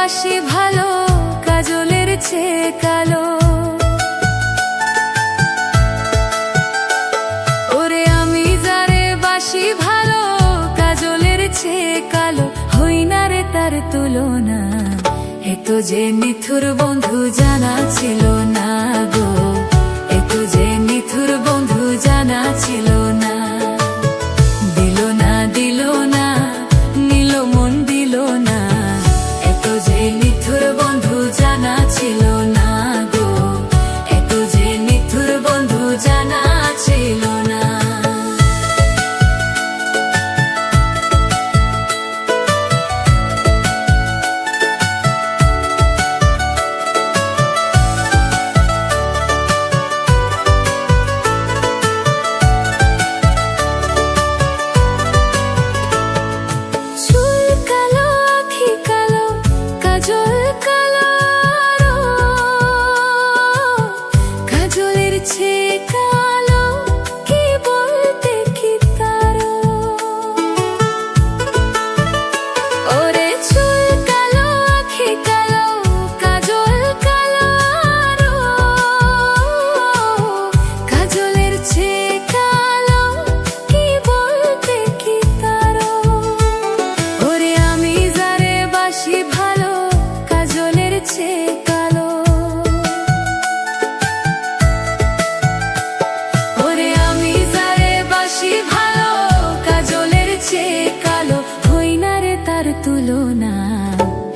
বাসি ভালো কাজলের চেয়ে কালো। ওরে আমি যারে বাসি ভালো কাজলের চেয়ে কালো, হই না রে তার তুলনা। এত যে নিথুর বন্ধু জানা ছিল না গো, এত যে নিথুর বন্ধু জানা ছিল না। দিল না দিল না নিল মন দিল না, এত যে নিথুর বন্ধু জানা ছিল না গো, এত যে নিথুর বন্ধু জানা ছিল না।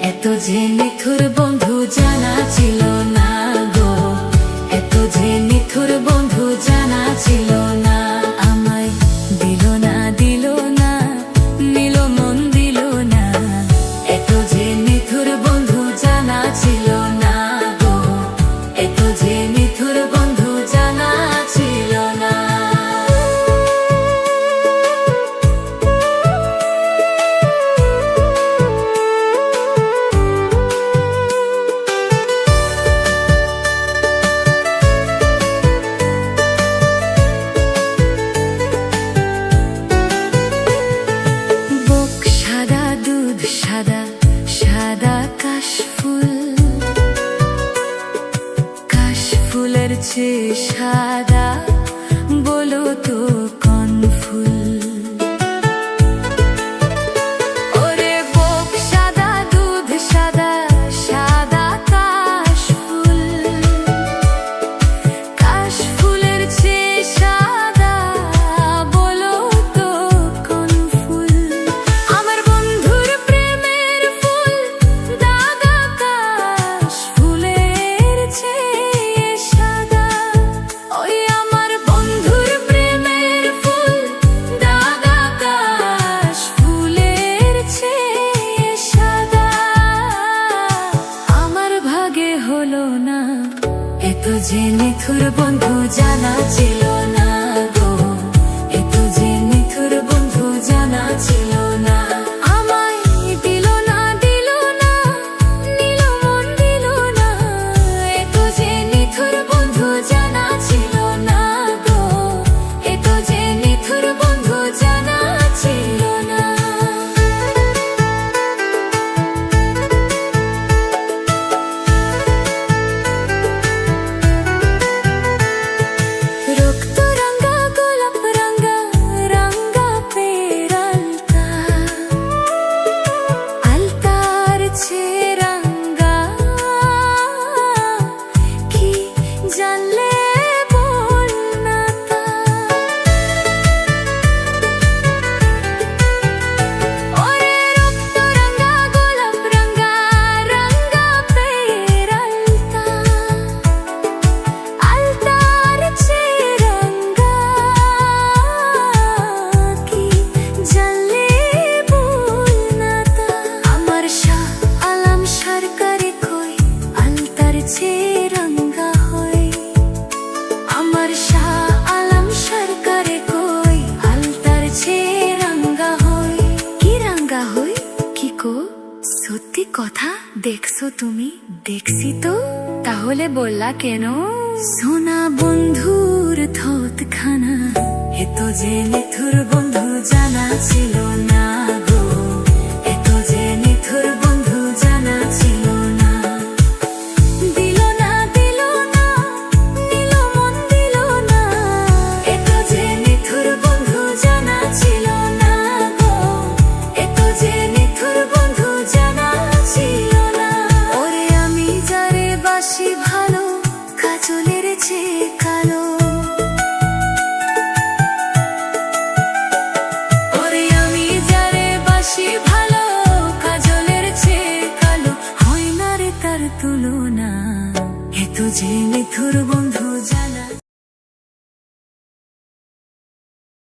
এত যে নিথুর বন্ধু জানা ছিল না গো, এত যে নিথুর বন্ধু জানা ছিল না। আমায় দিল না দিল না নিল মন দিল না, এত যে নিথুর বন্ধু জানা ছিল না গো, এত যে নিথুর বন্ধু জানা ছিল না। সাদা সাদা কাশফুল, কাশফুলের চেয়ে সাদা বলো তো কোন ফুল? ওরে বুক সাদা দুধ সাদা সাদা কাশফুল, কাশফুলের চেয়ে সাদা বলো তো কোন ফুল? আমার বন্ধুর এত যে নিথুর বন্ধু জানা ছিল না গো, এত যে নিথুর বন্ধু জানা ছিল না। আমায় দিল না দিল না নিল মন দিল না, এত যে নিথুর বন্ধু জানা ছিল না গো, এত যে নিথুর বন্ধু জানা ছিল না। সত্যি কথা দেখছো তুমি? দেখছি তো, তাহলে বললা কেন? সোনা বন্ধুর থত খানা, এত যে নিথুর বন্ধু জানা ছিল না গো, এত যে নিথুর বন্ধু জানা ছিল তো যে নিথুর বন্ধু